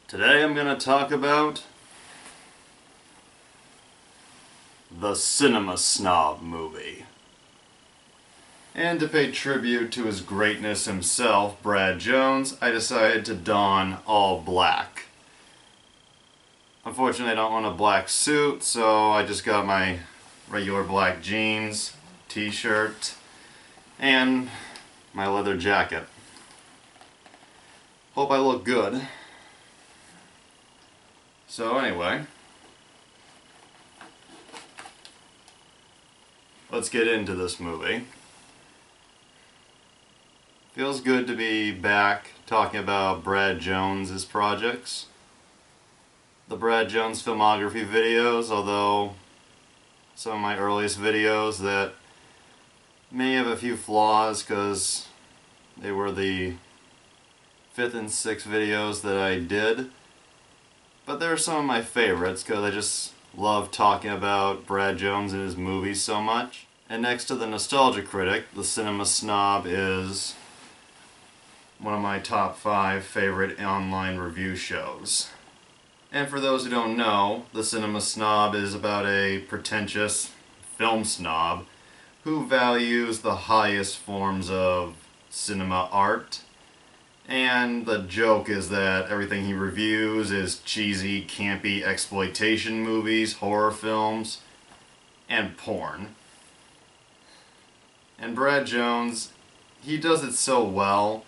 Today I'm going to talk about the Cinema Snob Movie. And to pay tribute to his greatness himself, Brad Jones, I decided to don all black. Unfortunately, I don't own a black suit, so I just got my regular black jeans, t-shirt, and my leather jacket. Hope I look good. So anyway, let's get into this movie. Feels good to be back talking about Brad Jones's projects. The Brad Jones filmography videos, although some of my earliest videos that may have a few flaws because they were the 5th and 6th videos that I did. But they're some of my favorites because I just love talking about Brad Jones and his movies so much. And next to the Nostalgia Critic, the Cinema Snob is one of my top 5 favorite online review shows. And for those who don't know, the Cinema Snob is about a pretentious film snob who values the highest forms of cinema art. And the joke is that everything he reviews is cheesy, campy exploitation movies, horror films, and porn. And Brad Jones, he does it so well.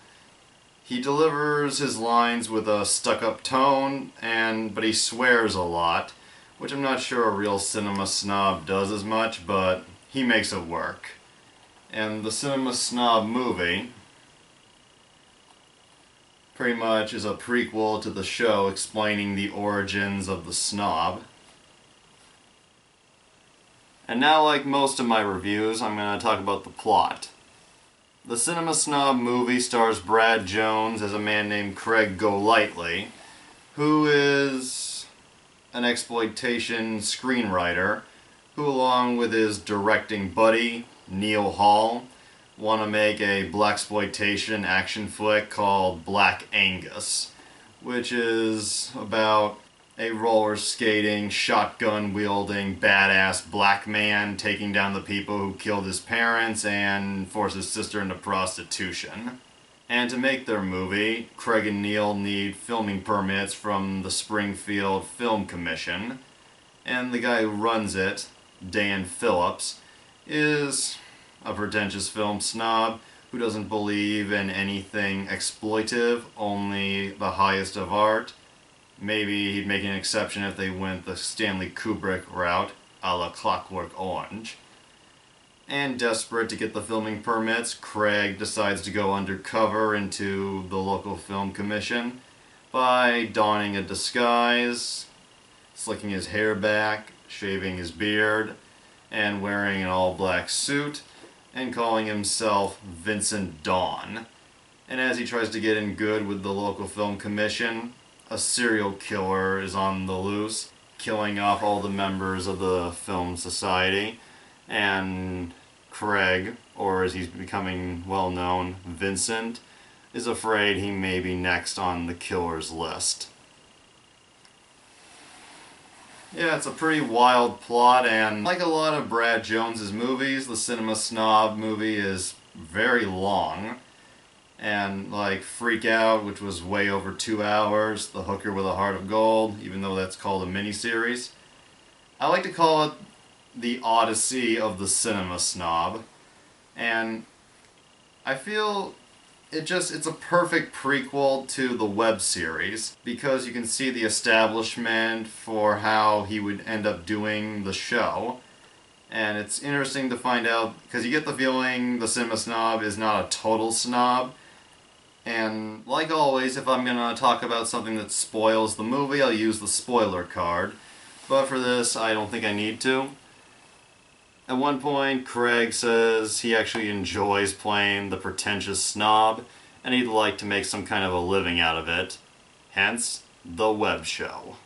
He delivers his lines with a stuck-up tone, but he swears a lot, which I'm not sure a real cinema snob does as much, but he makes it work. And the Cinema Snob Movie pretty much is a prequel to the show explaining the origins of the snob. And now, like most of my reviews, I'm going to talk about the plot. The Cinema Snob Movie stars Brad Jones as a man named Craig Golightly, who is an exploitation screenwriter, who along with his directing buddy, Neil Hall, want to make a blaxploitation action flick called Black Angus, which is about a roller skating, shotgun wielding, badass black man taking down the people who killed his parents and forced his sister into prostitution. And to make their movie, Craig and Neil need filming permits from the Springfield Film Commission, and the guy who runs it, Dan Phillips, is a pretentious film snob who doesn't believe in anything exploitive, only the highest of art. Maybe he'd make an exception if they went the Stanley Kubrick route, a la Clockwork Orange. And desperate to get the filming permits, Craig decides to go undercover into the local film commission by donning a disguise, slicking his hair back, shaving his beard, and wearing an all-black suit, and calling himself Vincent Dawn. And as he tries to get in good with the local film commission, a serial killer is on the loose, killing off all the members of the film society, and Craig, or as he's becoming well known, Vincent, is afraid he may be next on the killer's list. Yeah, it's a pretty wild plot, and like a lot of Brad Jones's movies, the Cinema Snob Movie is very long. And like Freak Out, which was way over 2 hours, The Hooker with a Heart of Gold, even though that's called a miniseries. I like to call it the Odyssey of the Cinema Snob. And I feel it's a perfect prequel to the web series because you can see the establishment for how he would end up doing the show. And it's interesting to find out because you get the feeling the Cinema Snob is not a total snob. And like always, if I'm going to talk about something that spoils the movie, I'll use the spoiler card. But for this, I don't think I need to. At one point, Craig says he actually enjoys playing the pretentious snob, and he'd like to make some kind of a living out of it. Hence, the web show.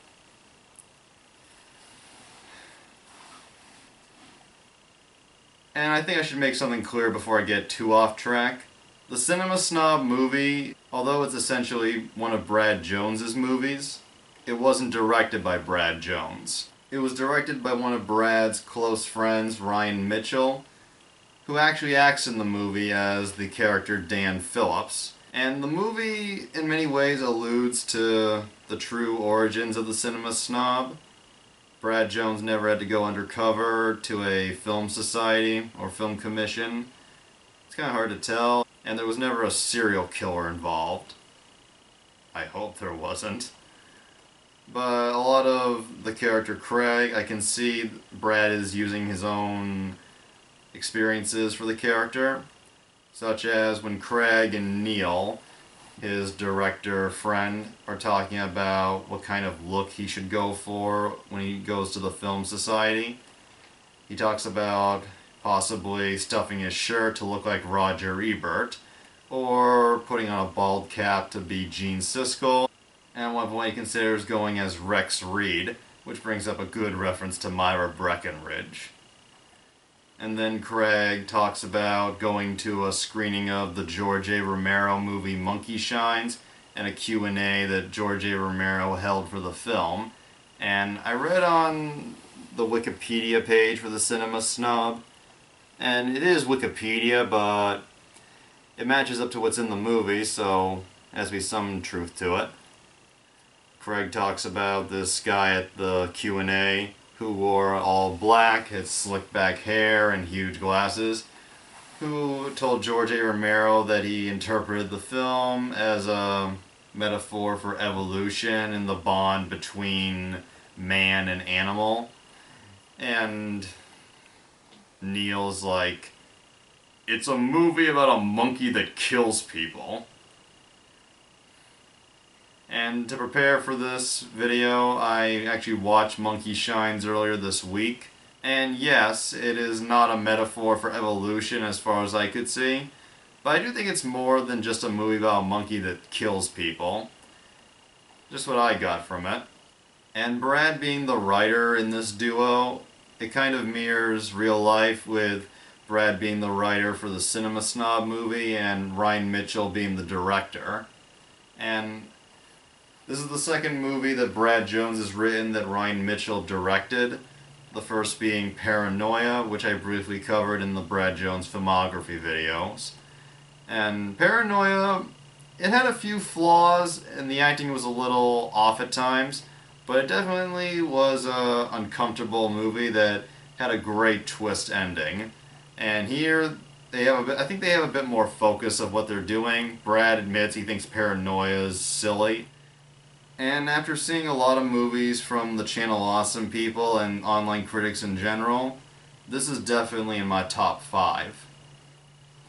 And I think I should make something clear before I get too off track. The Cinema Snob Movie, although it's essentially one of Brad Jones's movies, it wasn't directed by Brad Jones. It was directed by one of Brad's close friends, Ryan Mitchell, who actually acts in the movie as the character Dan Phillips. And the movie, in many ways, alludes to the true origins of the Cinema Snob. Brad Jones never had to go undercover to a film society or film commission. It's kind of hard to tell. And there was never a serial killer involved. I hope there wasn't. But a lot of the character Craig, I can see Brad is using his own experiences for the character. Such as when Craig and Neil, his director friend, are talking about what kind of look he should go for when he goes to the film society. He talks about possibly stuffing his shirt to look like Roger Ebert, or putting on a bald cap to be Gene Siskel, and at one point he considers going as Rex Reed, which brings up a good reference to Myra Breckinridge. And then Craig talks about going to a screening of the George A. Romero movie Monkey Shines and a Q&A that George A. Romero held for the film. And I read on the Wikipedia page for the Cinema Snob, and it is Wikipedia, but it matches up to what's in the movie, so there has to be some truth to it. Craig talks about this guy at the Q&A who wore all black, had slick back hair and huge glasses, who told George A. Romero that he interpreted the film as a metaphor for evolution and the bond between man and animal. And Neil's like, it's a movie about a monkey that kills people. And to prepare for this video, I actually watched Monkey Shines earlier this week. And yes, it is not a metaphor for evolution as far as I could see. But I do think it's more than just a movie about a monkey that kills people. Just what I got from it. And Brad being the writer in this duo, it kind of mirrors real life with Brad being the writer for the Cinema Snob Movie and Ryan Mitchell being the director. And this is the second movie that Brad Jones has written that Ryan Mitchell directed. The first being Paranoia, which I briefly covered in the Brad Jones filmography videos. And Paranoia, it had a few flaws and the acting was a little off at times, but it definitely was an uncomfortable movie that had a great twist ending. And here, I think they have a bit more focus of what they're doing. Brad admits he thinks Paranoia is silly. And after seeing a lot of movies from the Channel Awesome people and online critics in general, this is definitely in my top 5.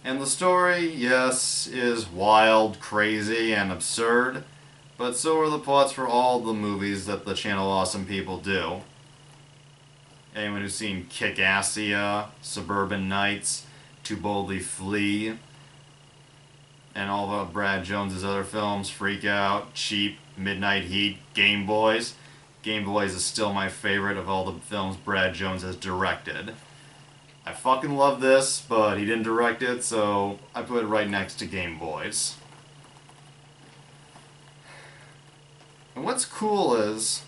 And the story, yes, is wild, crazy, and absurd, but so are the plots for all the movies that the Channel Awesome people do. Anyone who's seen Kick-Assia, Suburban Nights, To Boldly Flee, and all of Brad Jones' other films, Freak Out, Cheap, Midnight Heat, Game Boys. Game Boys is still my favorite of all the films Brad Jones has directed. I fucking love this, but he didn't direct it, so I put it right next to Game Boys. And what's cool is,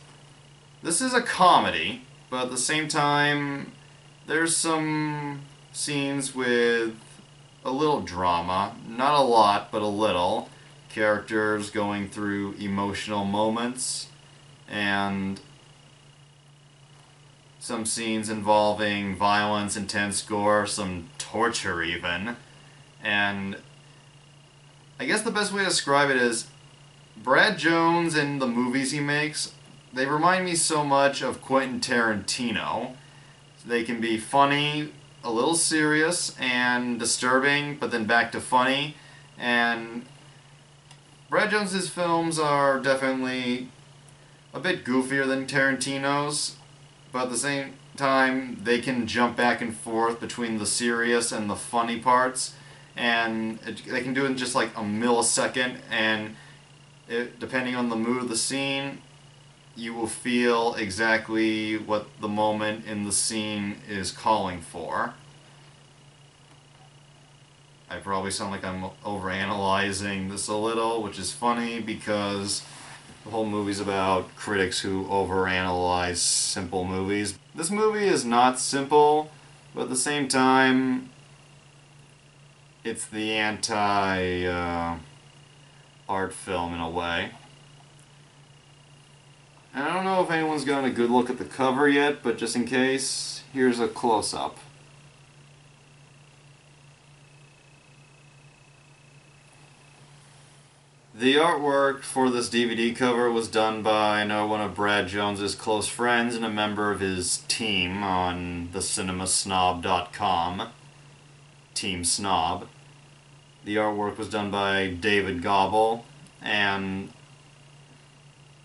this is a comedy, but at the same time, there's some scenes with a little drama. Not a lot, but a little. Characters going through emotional moments, and some scenes involving violence, intense gore, some torture even. And I guess the best way to describe it is Brad Jones and the movies he makes, they remind me so much of Quentin Tarantino. They can be funny, a little serious, and disturbing, but then back to funny. And Brad Jones's films are definitely a bit goofier than Tarantino's, but at the same time, they can jump back and forth between the serious and the funny parts, and they can do it in just like a millisecond, and depending on the mood of the scene, you will feel exactly what the moment in the scene is calling for. I probably sound like I'm overanalyzing this a little, which is funny because The whole movie's about critics who overanalyze simple movies. This movie is not simple, but at the same time, it's the anti-art film in a way. And I don't know if anyone's gotten a good look at the cover yet, but just in case, here's a close-up. The artwork for this DVD cover was done by one of Brad Jones's close friends and a member of his team on the cinemasnob.com, Team Snob. The artwork was done by David Gobble, and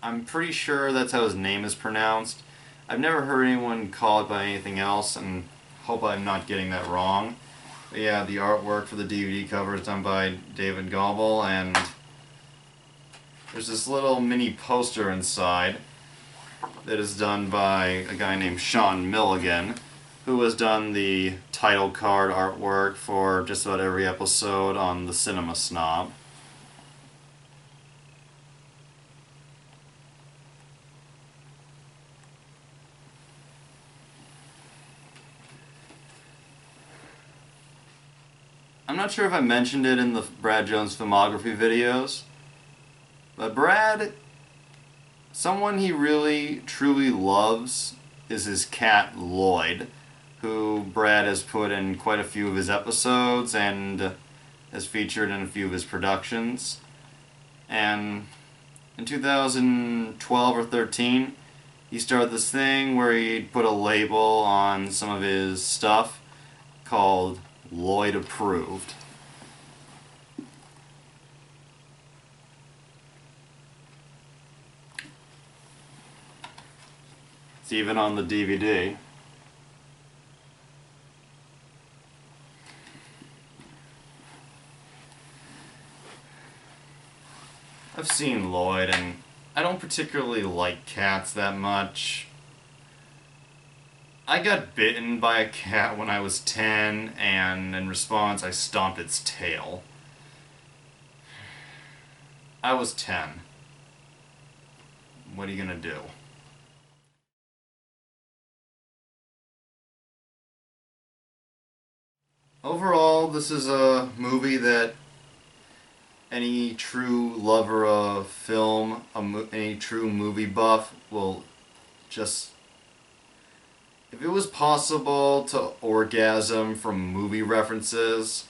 I'm pretty sure that's how his name is pronounced. I've never heard anyone call it by anything else, and hope I'm not getting that wrong. But yeah, the artwork for the DVD cover is done by David Gobble, and there's this little mini poster inside that is done by a guy named Sean Milligan, who has done the title card artwork for just about every episode on the Cinema Snob. I'm not sure if I mentioned it in the Brad Jones filmography videos, but Brad, someone he really truly loves is his cat Lloyd, who Brad has put in quite a few of his episodes and has featured in a few of his productions. And in 2012 or 13, he started this thing where he'd put a label on some of his stuff called Lloyd Approved. It's even on the DVD. I've seen Lloyd, and I don't particularly like cats that much. I got bitten by a cat when I was 10, and in response I stomped its tail. I was 10. What are you gonna do? Overall, this is a movie that any true lover of film, any true movie buff will just... If it was possible to orgasm from movie references,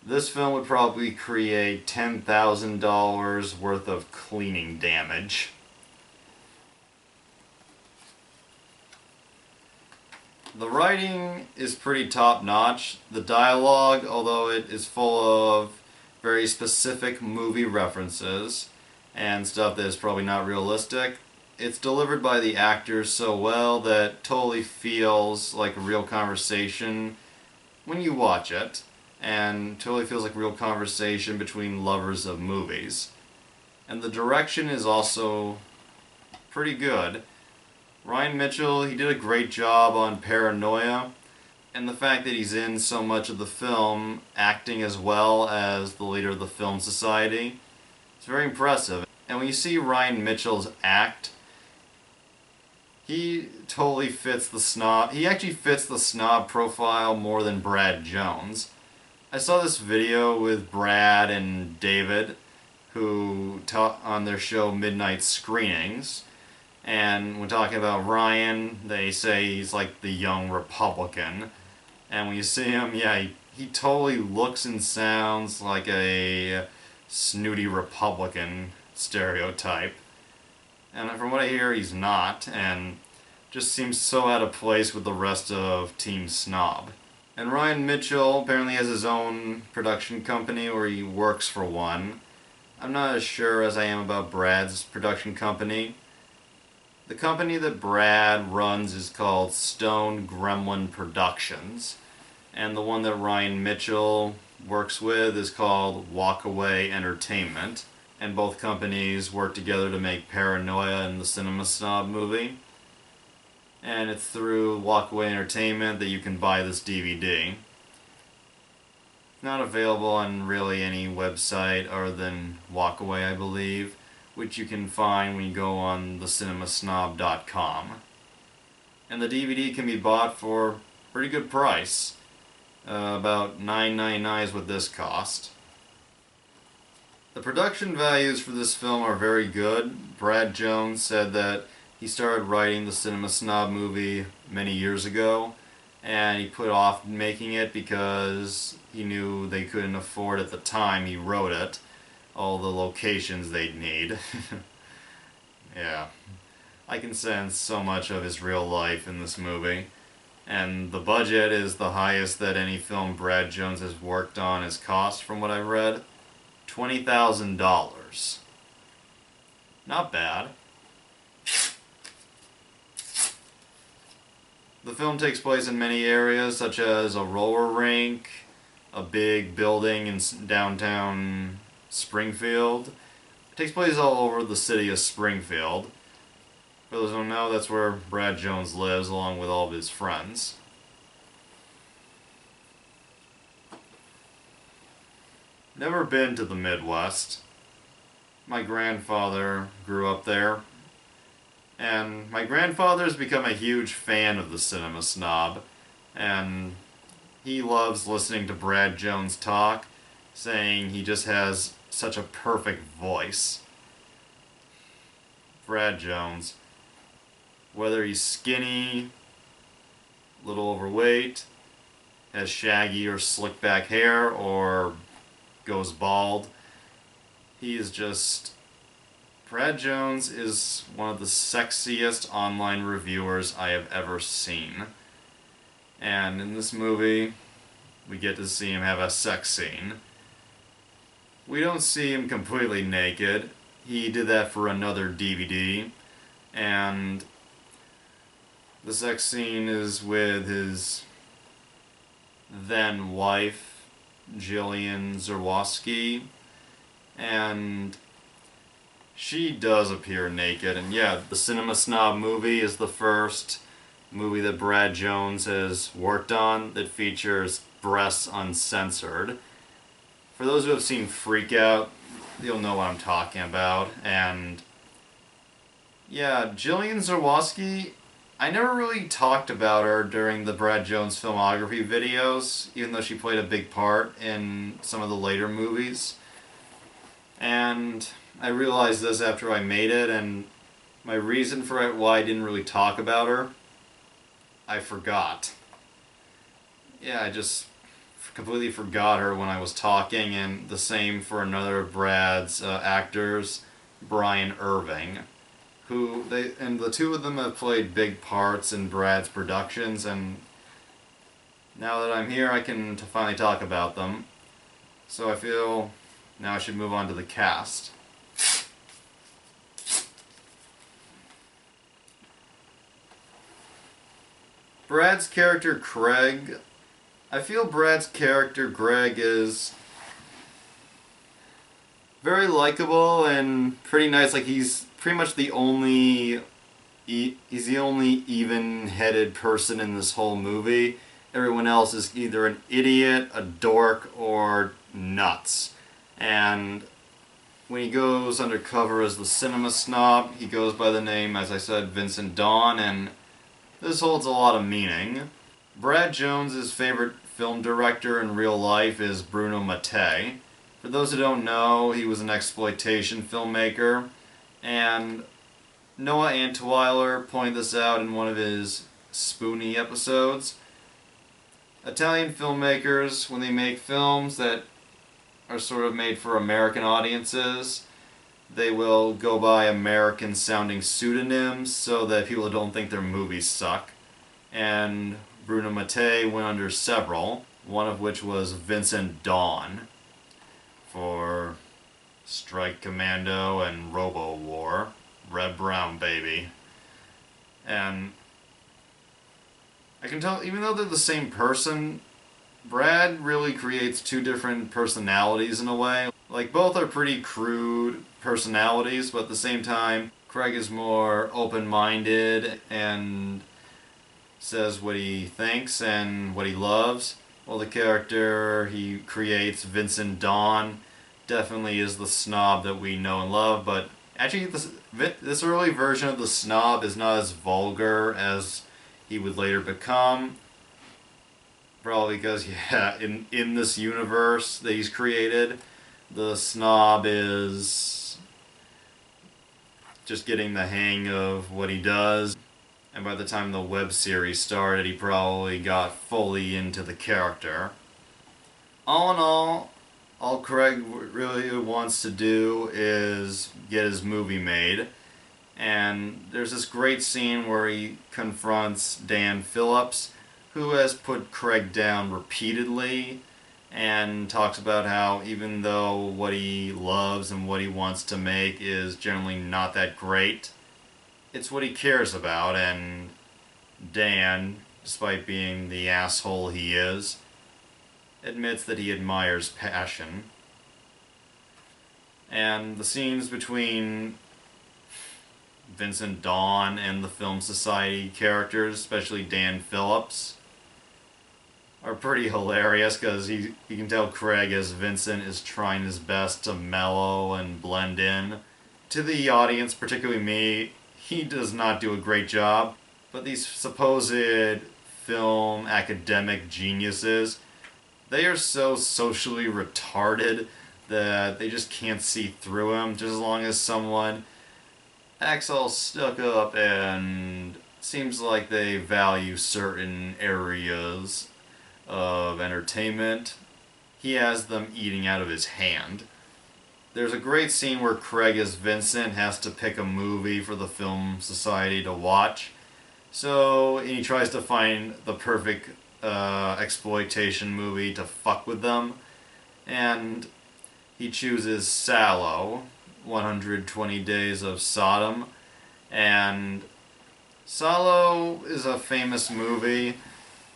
this film would probably create $10,000 worth of cleaning damage. The writing is pretty top-notch. The dialogue, although it is full of very specific movie references and stuff that is probably not realistic, it's delivered by the actors so well that it totally feels like a real conversation when you watch it, and totally feels like real conversation between lovers of movies. And the direction is also pretty good. Ryan Mitchell, he did a great job on Paranoia, and the fact that he's in so much of the film, acting as well as the leader of the Film Society, it's very impressive. And when you see Ryan Mitchell's act, he totally fits the snob. He actually fits the snob profile more than Brad Jones. I saw this video with Brad and David, who taught on their show Midnight Screenings. And when talking about Ryan, they say he's like the young Republican. And when you see him, yeah, he totally looks and sounds like a snooty Republican stereotype. And from what I hear, he's not, and just seems so out of place with the rest of Team Snob. And Ryan Mitchell apparently has his own production company, or he works for one. I'm not as sure as I am about Brad's production company. The company that Brad runs is called Stone Gremlin Productions, and the one that Ryan Mitchell works with is called Walkaway Entertainment, and both companies work together to make Paranoia and the Cinema Snob Movie. And it's through Walkaway Entertainment that you can buy this DVD. It's not available on really any website other than Walkaway, I believe. which you can find when you go on thecinemasnob.com. And the DVD can be bought for a pretty good price. About $9.99 is what this cost. The production values for this film are very good. Brad Jones said that he started writing the Cinema Snob movie many years ago, and he put off making it because he knew they couldn't afford at the time he wrote it all the locations they'd need. Yeah, I can sense so much of his real life in this movie. And the budget is the highest that any film Brad Jones has worked on has cost, from what I've read. $20,000. Not bad. The film takes place in many areas, such as a roller rink, a big building in downtown Springfield. It takes place all over the city of Springfield. For those who don't know, that's where Brad Jones lives, along with all of his friends. Never been to the Midwest. My grandfather grew up there, and my grandfather's become a huge fan of the Cinema Snob, and he loves listening to Brad Jones talk, saying he just has such a perfect voice. Brad Jones, whether he's skinny, a little overweight, has shaggy or slick back hair, or goes bald, he is just... Brad Jones is one of the sexiest online reviewers I have ever seen. And in this movie, we get to see him have a sex scene. We don't see him completely naked. He did that for another DVD. And the sex scene is with his then wife, Jillian Zerwowski, and she does appear naked. And yeah, the Cinema Snob movie is the first movie that Brad Jones has worked on that features breasts uncensored. For those who have seen Freak Out, you'll know what I'm talking about. And yeah, Jillian Zerwowski, I never really talked about her during the Brad Jones filmography videos, even though she played a big part in some of the later movies. And I realized this after I made it, and my reason for it, why I didn't really talk about her, I forgot. Yeah, I just completely forgot her when I was talking, and the same for another of Brad's actors, Brian Irving, and the two of them have played big parts in Brad's productions, and now that I'm here I can finally talk about them. So I feel now I should move on to the cast. Brad's character Craig, I feel Brad's character Greg is very likable and pretty nice. Like, he's pretty much the only even-headed person in this whole movie. Everyone else is either an idiot, a dork, or nuts. And when he goes undercover as the Cinema Snob, he goes by the name, as I said, Vincent Dawn, and this holds a lot of meaning. Brad Jones's favorite film director in real life is Bruno Mattei. For those who don't know, he was an exploitation filmmaker, and Noah Antweiler pointed this out in one of his Spoonie episodes. Italian filmmakers, when they make films that are sort of made for American audiences, they will go by American-sounding pseudonyms so that people don't think their movies suck. And Bruno Mattei went under several, one of which was Vincent Dawn for Strike Commando and Robo War, Red Brown Baby. And I can tell, even though they're the same person, Brad really creates two different personalities in a way. Like, both are pretty crude personalities, but at the same time, Craig is more open-minded and says what he thinks and what he loves. While the character he creates, Vincent Dawn, definitely is the snob that we know and love, but Actually, this early version of the snob is not as vulgar as he would later become. Probably because, yeah, in this universe that he's created, the snob is just getting the hang of what he does. And by the time the web series started, he probably got fully into the character. All in all Craig really wants to do is get his movie made. And there's this great scene where he confronts Dan Phillips, who has put Craig down repeatedly, and talks about how even though what he loves and what he wants to make is generally not that great, it's what he cares about. And Dan, despite being the asshole he is, admits that he admires passion. And the scenes between Vincent Dawn and the Film Society characters, especially Dan Phillips, are pretty hilarious because you can tell Craig as Vincent is trying his best to mellow and blend in. To the audience, particularly me, he does not do a great job, but these supposed film academic geniuses, they are so socially retarded that they just can't see through him, just as long as someone acts all stuck up and seems like they value certain areas of entertainment. He has them eating out of his hand. There's a great scene where Craig as Vincent has to pick a movie for the Film Society to watch. So he tries to find the perfect exploitation movie to fuck with them. And he chooses Sallow, 120 Days of Sodom. And Sallow is a famous movie,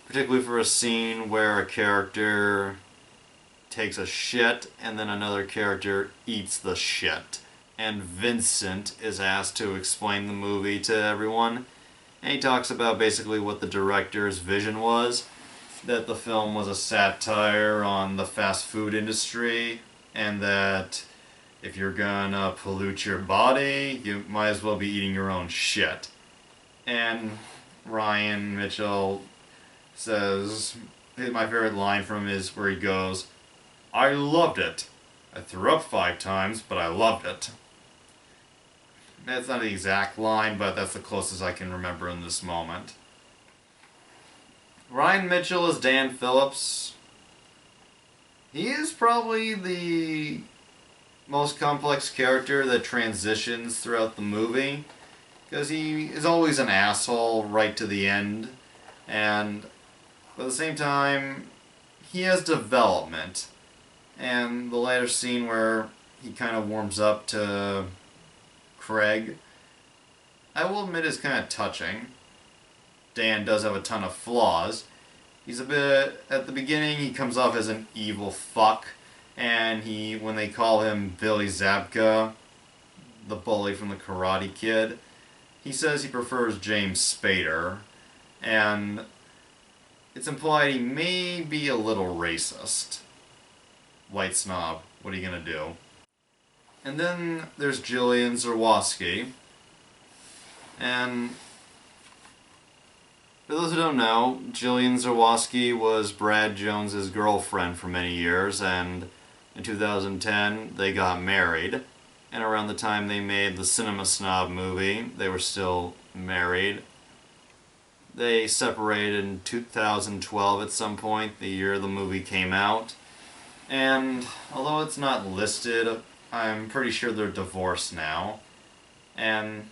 particularly for a scene where a character takes a shit and then another character eats the shit. And Vincent is asked to explain the movie to everyone. And he talks about basically what the director's vision was, that the film was a satire on the fast food industry, and that if you're gonna pollute your body, you might as well be eating your own shit. And Ryan Mitchell says, my favorite line from him is where he goes, "I loved it. I threw up 5 times, but I loved it." That's not the exact line, but that's the closest I can remember in this moment. Ryan Mitchell as Dan Phillips. He is probably the most complex character that transitions throughout the movie, because he is always an asshole right to the end, and at the same time, he has development. And the later scene where he kind of warms up to Craig, I will admit, is kind of touching. Dan does have a ton of flaws. He's a bit, at the beginning, he comes off as an evil fuck, and when they call him Billy Zabka, the bully from the Karate Kid, he says he prefers James Spader, and it's implied he may be a little racist. White snob, what are you gonna do? And then there's Jillian Zerwowski, and for those who don't know, Jillian Zerwowski was Brad Jones's girlfriend for many years, and in 2010 they got married. And around the time they made the Cinema Snob Movie, they were still married. They separated in 2012 at some point, the year the movie came out. And although it's not listed, I'm pretty sure they're divorced now. And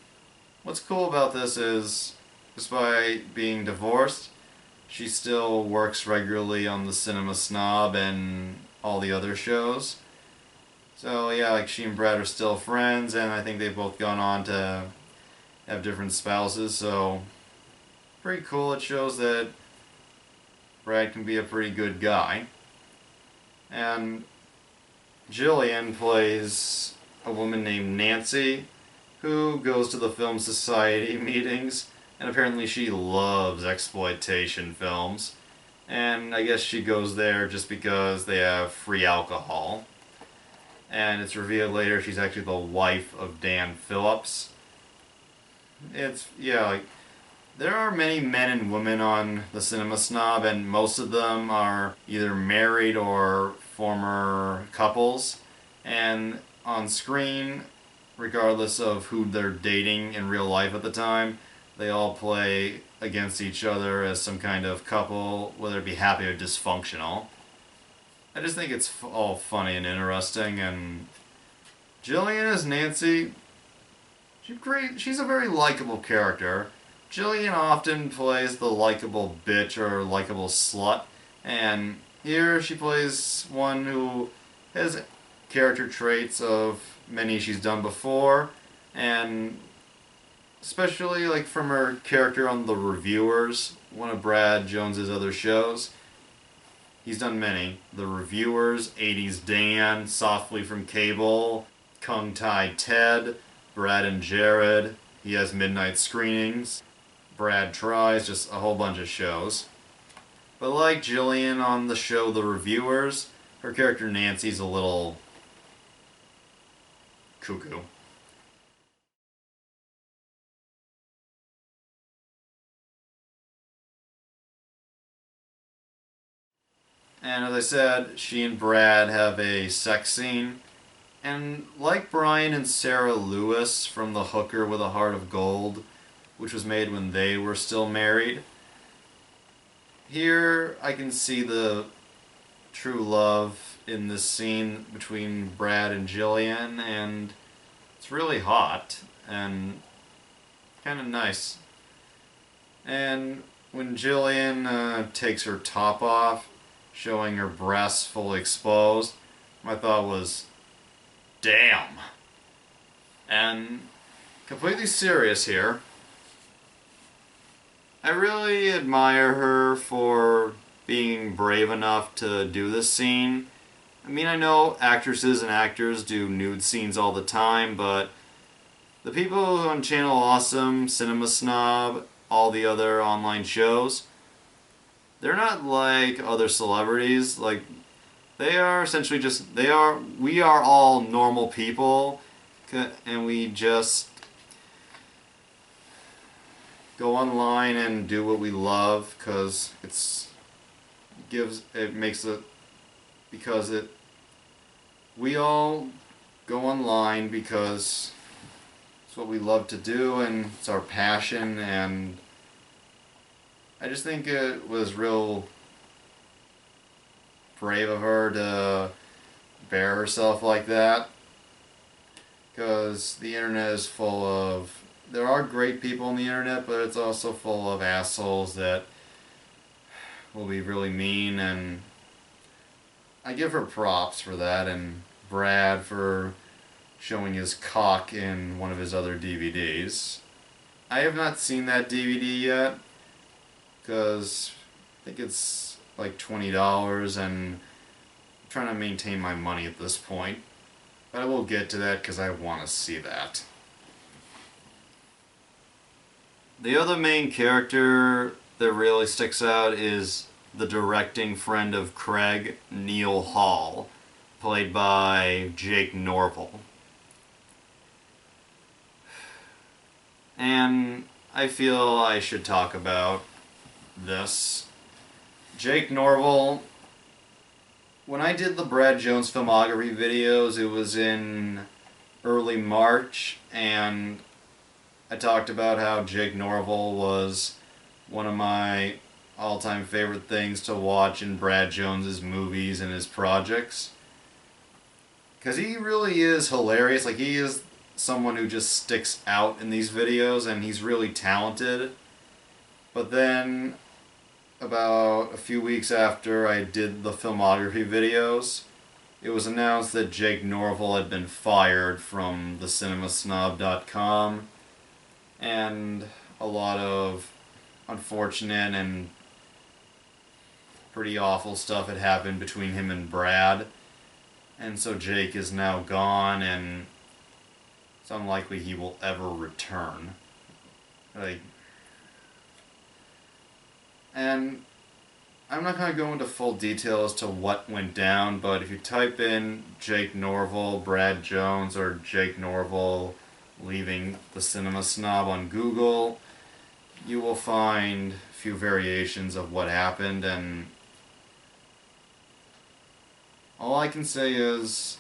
what's cool about this is, despite being divorced, she still works regularly on the Cinema Snob and all the other shows. So yeah, like she and Brad are still friends, and I think they've both gone on to have different spouses, so pretty cool. It shows that Brad can be a pretty good guy. And Jillian plays a woman named Nancy, who goes to the Film Society meetings, and apparently she loves exploitation films. And I guess she goes there just because they have free alcohol. and it's revealed later she's actually the wife of Dan Phillips. Yeah, like, there are many men and women on the Cinema Snob, and most of them are either married or former couples. And on screen, regardless of who they're dating in real life at the time, they all play against each other as some kind of couple, whether it be happy or dysfunctional. I just think it's all funny and interesting, and Jillian as Nancy, she's a very likable character. Jillian often plays the likable bitch or likable slut, and here she plays one who has character traits of many she's done before, and especially like from her character on The Reviewers, one of Brad Jones's other shows. He's done many. The Reviewers, 80s Dan, Softly from Cable, Kung Tai Ted, Brad and Jared. He has midnight screenings. Brad Tries, just a whole bunch of shows. But like Jillian on the show The Reviewers, her character Nancy's a little cuckoo. And as I said, she and Brad have a sex scene. And like Brian and Sarah Lewis from The Hooker with a Heart of Gold, which was made when they were still married, here I can see the true love in this scene between Brad and Jillian, and it's really hot and kind of nice. And when Jillian takes her top off, showing her breasts fully exposed, my thought was, damn. And completely serious here, I really admire her for being brave enough to do this scene. I mean, I know actresses and actors do nude scenes all the time, but the people on Channel Awesome, Cinema Snob, all the other online shows, they're not like other celebrities. Like, they are essentially just, we are all normal people, and we just go online and do what we love because we all go online because it's what we love to do and it's our passion, and I just think it was real brave of her to bear herself like that, because the internet is full of, there are great people on the internet, but it's also full of assholes that will be really mean, and I give her props for that, and Brad for showing his cock in one of his other DVDs. I have not seen that DVD yet, because I think it's like $20, and I'm trying to maintain my money at this point. But I will get to that because I want to see that. The other main character that really sticks out is the directing friend of Craig, Neil Hall, played by Jake Norville. And I feel I should talk about this. Jake Norville, when I did the Brad Jones filmography videos, it was in early March, and I talked about how Jake Norville was one of my all-time favorite things to watch in Brad Jones's movies and his projects. Because he really is hilarious. Like, he is someone who just sticks out in these videos, and he's really talented. But then, about a few weeks after I did the filmography videos, it was announced that Jake Norville had been fired from the cinemasnob.com, and a lot of unfortunate and pretty awful stuff had happened between him and Brad, and so Jake is now gone, and it's unlikely he will ever return. Like, and I'm not going to go into full detail as to what went down, but if you type in Jake Norville, Brad Jones, or Jake Norville leaving the Cinema Snob on Google, you will find a few variations of what happened, and all I can say is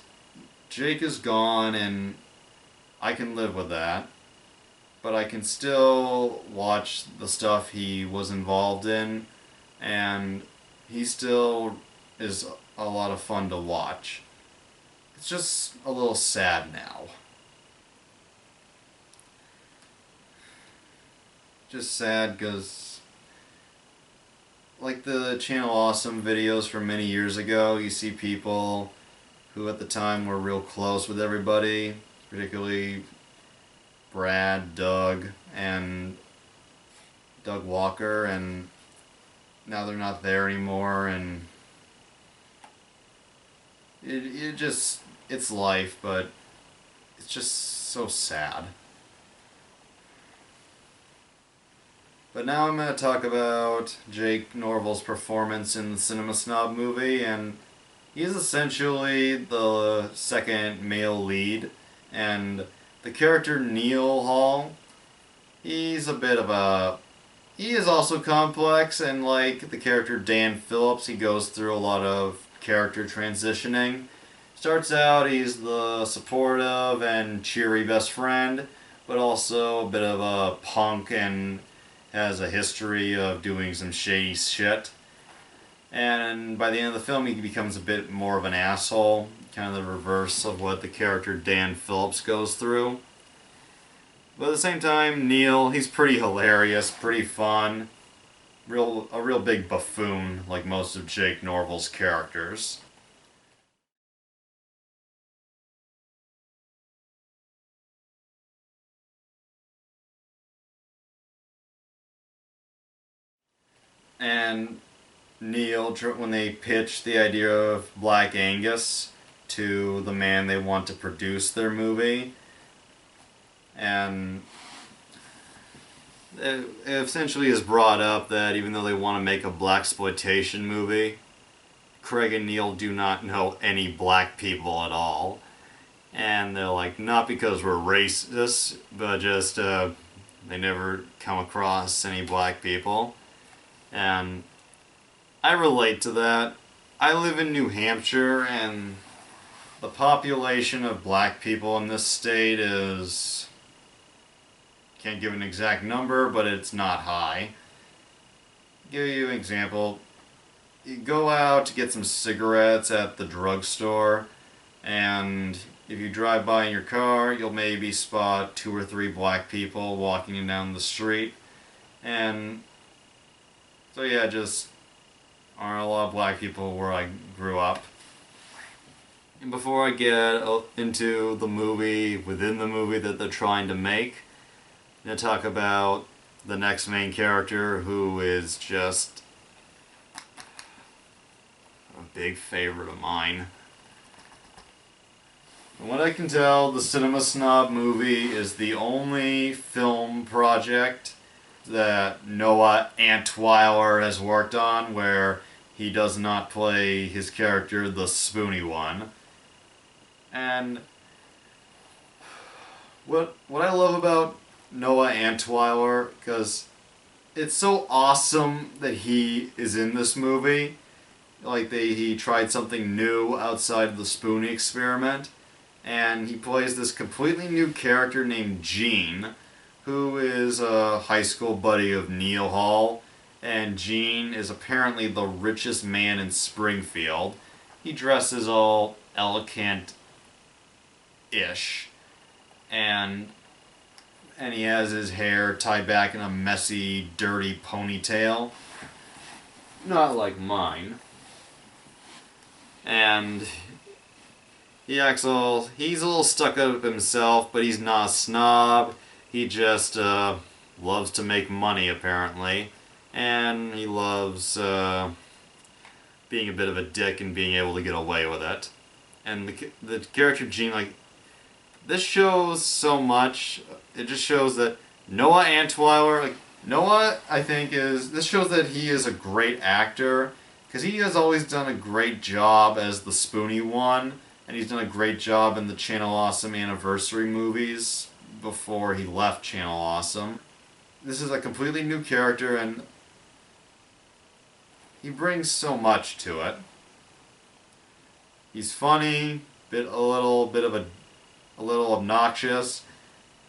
Jake is gone and I can live with that, but I can still watch the stuff he was involved in, and he still is a lot of fun to watch. It's just a little sad now. Just sad because, like the Channel Awesome videos from many years ago, you see people who at the time were real close with everybody, particularly Brad, Doug, and Doug Walker, and now they're not there anymore, and it's life, but it's just so sad. But now I'm going to talk about Jake Norville's performance in the Cinema Snob movie, and he's essentially the second male lead, and the character Neil Hall, he's a bit of a... he is also complex, and like the character Dan Phillips, he goes through a lot of character transitioning. Starts out, he's the supportive and cheery best friend, but also a bit of a punk and has a history of doing some shady shit. And by the end of the film, he becomes a bit more of an asshole, kind of the reverse of what the character Dan Phillips goes through. But at the same time, Neil, he's pretty hilarious, pretty fun, a real big buffoon, like most of Jake Norville's characters. And Neil, when they pitched the idea of Black Angus to the man they want to produce their movie, and it essentially is brought up that even though they want to make a blaxploitation movie, Craig and Neil do not know any black people at all. And they're like, not because we're racist, but just they never come across any black people. And I relate to that. I live in New Hampshire, and the population of black people in this state is... can't give an exact number, but it's not high. Give you an example. You go out to get some cigarettes at the drugstore, and if you drive by in your car, you'll maybe spot 2 or 3 black people walking down the street. And so yeah, just aren't a lot of black people where I grew up. And before I get into the movie, within the movie that they're trying to make, I'm going to talk about the next main character, who is just a big favorite of mine. From what I can tell, the Cinema Snob Movie is the only film project that Noah Antweiler has worked on where he does not play his character, the spoony one. And what I love about Noah Antweiler, because it's so awesome that he is in this movie. Like he tried something new outside of the Spoonie experiment, and he plays this completely new character named Gene, who is a high school buddy of Neil Hall, and Gene is apparently the richest man in Springfield. He dresses all elegant-ish, and he has his hair tied back in a messy, dirty ponytail. Not like mine. And he's a little stuck up himself, but he's not a snob. He just loves to make money, apparently. And he loves being a bit of a dick and being able to get away with it. And the character Gene, like, this shows so much. It just shows that Noah Antweiler, like, Noah, I think, this shows that he is a great actor, Because he has always done a great job as the spoony one, and he's done a great job in the Channel Awesome Anniversary movies before he left Channel Awesome. This is a completely new character, and he brings so much to it. He's funny, a little obnoxious,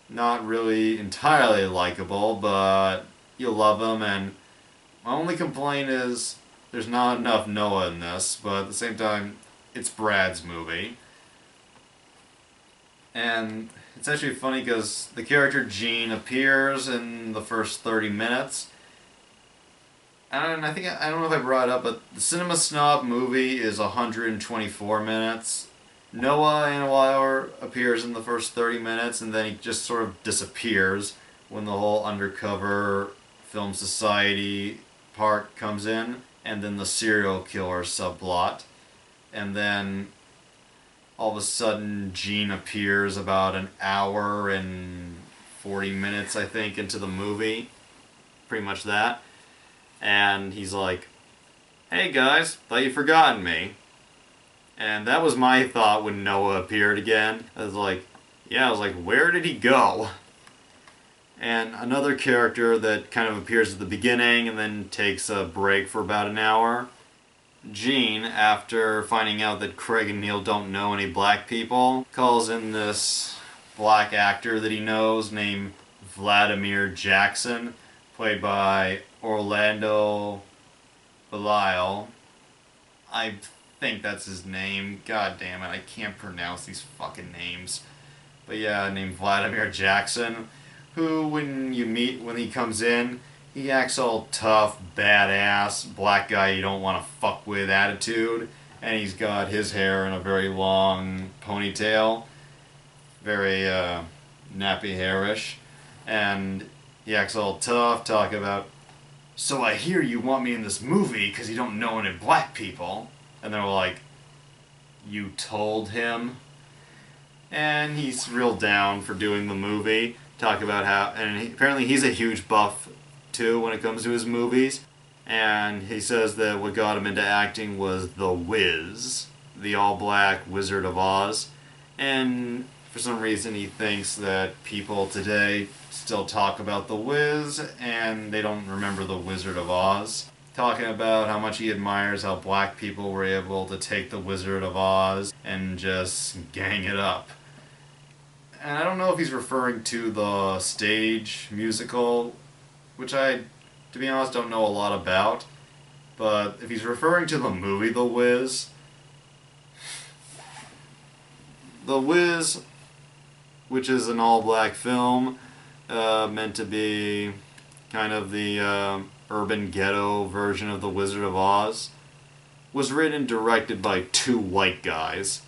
not really entirely likable, but you love him. And my only complaint is there's not enough Noah in this, but at the same time, it's Brad's movie. And it's actually funny because the character Gene appears in the first 30 minutes. And I don't know if I brought it up, but the Cinema Snob Movie is 124 minutes. Noah Anwar appears in the first 30 minutes, and then he just sort of disappears when the whole undercover film society part comes in, and then the serial killer subplot. And then all of a sudden Gene appears about an hour and 40 minutes, I think, into the movie. Pretty much that. And he's like, "Hey guys, thought you'd forgotten me." And that was my thought when Noah appeared again. I was like, where did he go? And another character that kind of appears at the beginning and then takes a break for about an hour. Gene, after finding out that Craig and Neil don't know any black people, calls in this black actor that he knows named Vladimir Jackson, played by Orlando Belial. I think that's his name. God damn it, I can't pronounce these fucking names. But yeah, named Vladimir Jackson, who when he comes in, he acts all tough, badass, black guy you don't want to fuck with attitude, and he's got his hair in a very long ponytail, very nappy hairish, and he acts all tough, talking about, "So I hear you want me in this movie because you don't know any black people." And they're like, "You told him?" And he's real down for doing the movie, talk about how, and apparently he's a huge buff too when it comes to his movies, and he says that what got him into acting was The Wiz, the all-black Wizard of Oz, and for some reason he thinks that people today still talk about The Wiz and they don't remember the Wizard of Oz. Talking about how much he admires how black people were able to take the Wizard of Oz and just gang it up. And I don't know if he's referring to the stage musical, which I, to be honest, don't know a lot about. But if he's referring to the movie The Wiz, which is an all-black film, meant to be kind of the urban ghetto version of The Wizard of Oz, was written and directed by two white guys.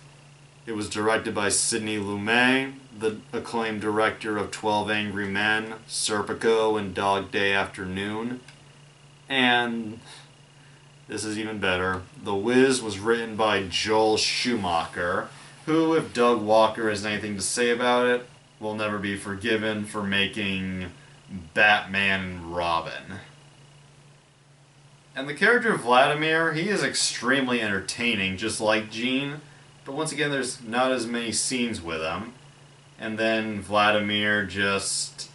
It was directed by Sidney Lumet, the acclaimed director of 12 Angry Men, Serpico, and Dog Day Afternoon. And this is even better. The Wiz was written by Joel Schumacher, who, if Doug Walker has anything to say about it, will never be forgiven for making Batman and Robin. And the character of Vladimir, he is extremely entertaining, just like Gene, but once again there's not as many scenes with him. And then Vladimir just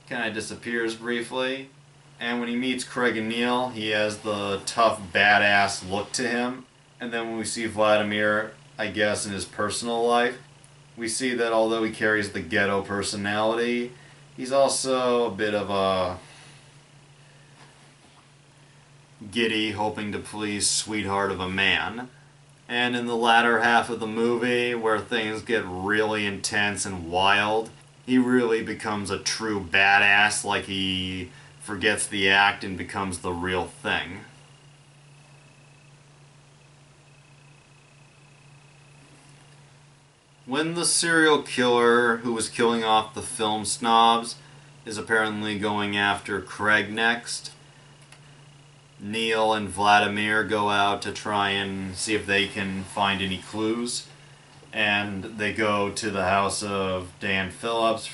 kind of disappears briefly. And when he meets Craig and Neil, he has the tough, badass look to him. And then when we see Vladimir, I guess, in his personal life, we see that although he carries the ghetto personality, he's also a bit of a giddy, hoping to please sweetheart of a man. And in the latter half of the movie, where things get really intense and wild, he really becomes a true badass, like he forgets the act and becomes the real thing. When the serial killer who was killing off the film snobs is apparently going after Craig next, Neil and Vladimir go out to try and see if they can find any clues. And they go to the house of Dan Phillips.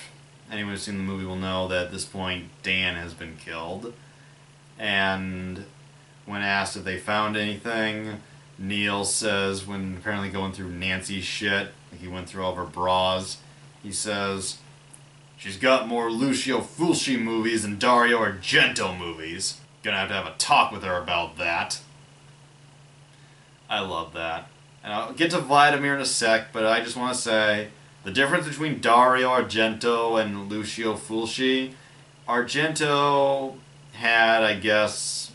Anyone who's seen the movie will know that at this point Dan has been killed. And When asked if they found anything, Neil says, when apparently going through Nancy's shit, like he went through all of her bras, he says, "She's got more Lucio Fulci movies than Dario Argento movies. Gonna have a talk with her about that." I love that. And I'll get to Vladimir in a sec, but I just want to say, the difference between Dario Argento and Lucio Fulci, Argento had, I guess,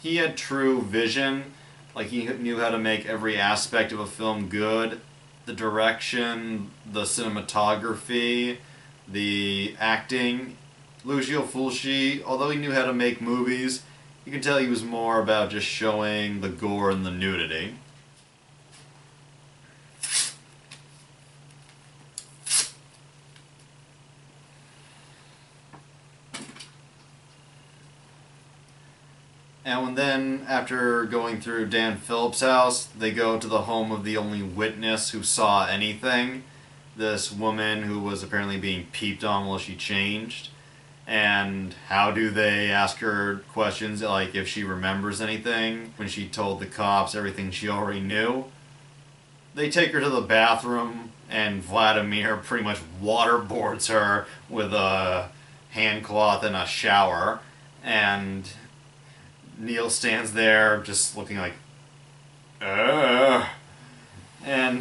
he had true vision. Like, he knew how to make every aspect of a film good. The direction, the cinematography, the acting. Lucio Fulci, although he knew how to make movies, you can tell he was more about just showing the gore and the nudity. And then, after going through Dan Phillips' house, they go to the home of the only witness who saw anything. This woman who was apparently being peeped on while she changed. And how do they ask her questions, like if she remembers anything, when she told the cops everything she already knew? They take her to the bathroom, and Vladimir pretty much waterboards her with a hand cloth and a shower. And Neil stands there just looking like, and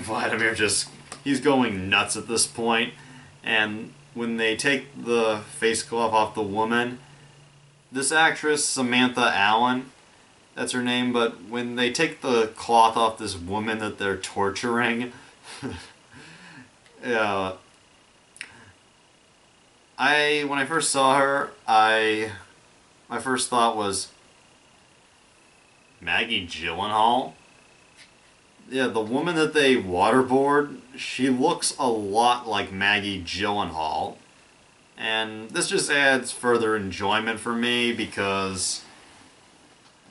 Vladimir he's going nuts at this point. And when they take the face cloth off the woman, this actress, Samantha Allen, that's her name, but when they take the cloth off this woman that they're torturing, yeah, when I first saw her, my first thought was, Maggie Gyllenhaal? Yeah, the woman that they waterboard, she looks a lot like Maggie Gyllenhaal. And this just adds further enjoyment for me because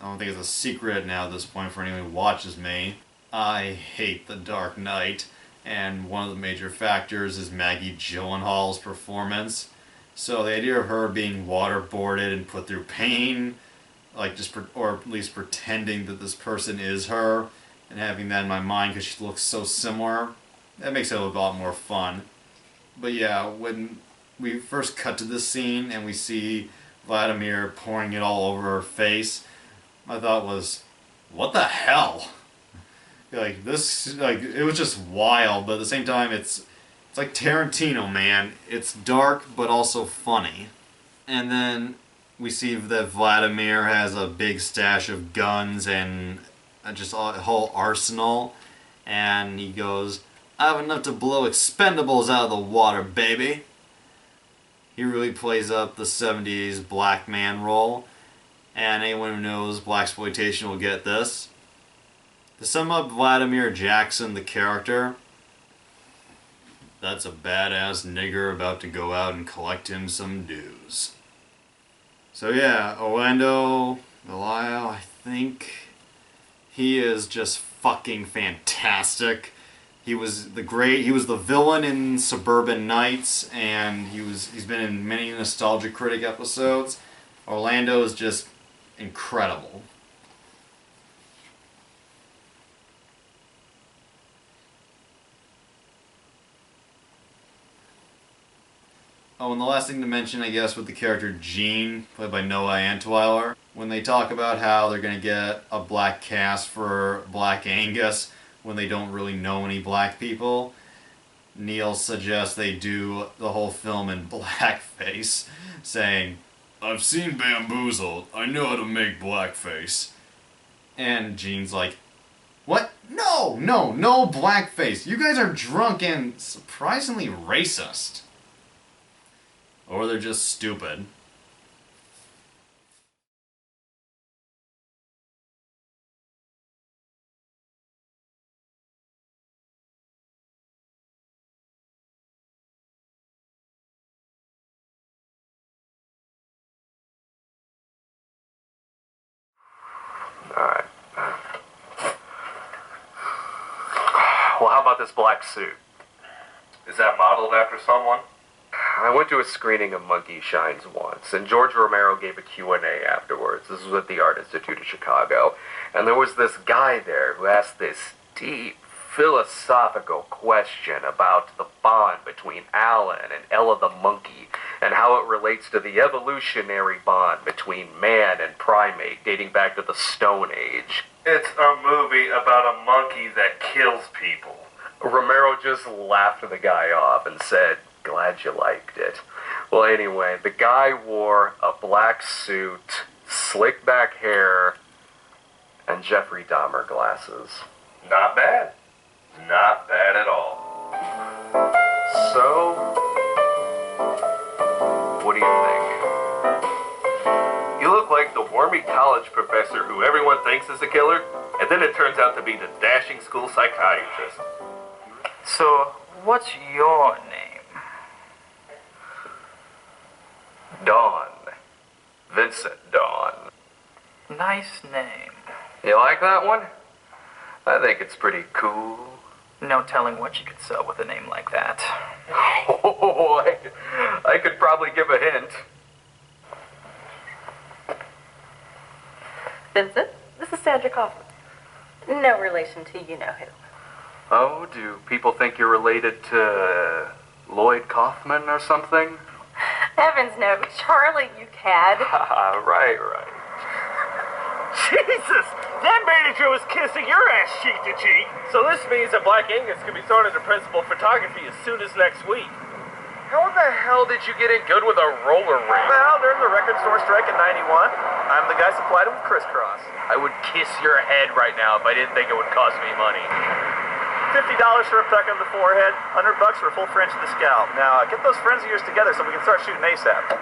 I don't think it's a secret now at this point for anyone who watches me. I hate The Dark Knight, and one of the major factors is Maggie Gyllenhaal's performance. So the idea of her being waterboarded and put through pain, like or at least pretending that this person is her, and having that in my mind because she looks so similar, that makes it a lot more fun. But yeah, when we first cut to this scene and we see Vladimir pouring it all over her face, my thought was, what the hell? Like, this, like, it was just wild, but at the same time, it's like Tarantino, man. It's dark, but also funny. And then we see that Vladimir has a big stash of guns and just a whole arsenal. And he goes, "I have enough to blow expendables out of the water, baby." He really plays up the 70s black man role. And anyone who knows blaxploitation will get this. To sum up Vladimir Jackson, the character, that's a badass nigger about to go out and collect him some dues. So yeah, Orlando Belial, I think he is just fucking fantastic. He was the villain in Suburban Nights, and he's been in many Nostalgia Critic episodes. Orlando is just incredible. Oh, and the last thing to mention, I guess, with the character Gene, played by Noah Antweiler, when they talk about how they're going to get a black cast for Black Angus when they don't really know any black people, Neil suggests they do the whole film in blackface, saying, "I've seen Bamboozled, I know how to make blackface." And Gene's like, "What? No blackface. You guys are drunk and surprisingly racist." Or they're just stupid. Alright. Well, how about this black suit? Is that modeled after someone? I went to a screening of Monkey Shines once, and George Romero gave a Q&A afterwards. This was at the Art Institute of Chicago. And there was this guy there who asked this deep, philosophical question about the bond between Alan and Ella the monkey, and how it relates to the evolutionary bond between man and primate dating back to the Stone Age. It's a movie about a monkey that kills people. Romero just laughed the guy off and said, "Glad you liked it." Well, anyway, the guy wore a black suit, slick back hair, and Jeffrey Dahmer glasses. Not bad. Not bad at all. So, what do you think? You look like the wormy college professor who everyone thinks is a killer, and then it turns out to be the dashing school psychiatrist. So, what's your name? Dawn. Vincent Dawn. Nice name. You like that one? I think it's pretty cool. No telling what you could sell with a name like that. Oh, I could probably give a hint. Vincent, this is Sandra Crawford. No relation to you-know-who. Oh, do people think you're related to Lloyd Kaufman or something? Heavens no, Charlie, you cad. Right. Jesus! That manager was kissing your ass cheek to cheek. So this means that Black Angus can be thrown into principal photography as soon as next week. How the hell did you get in good with a roller ring? Well, during the record store strike in '91, I'm the guy supplied him with crisscross. I would kiss your head right now if I didn't think it would cost me money. $50 for a peck on the forehead, $100 for a full French to the scalp. Now, get those friends of yours together so we can start shooting ASAP.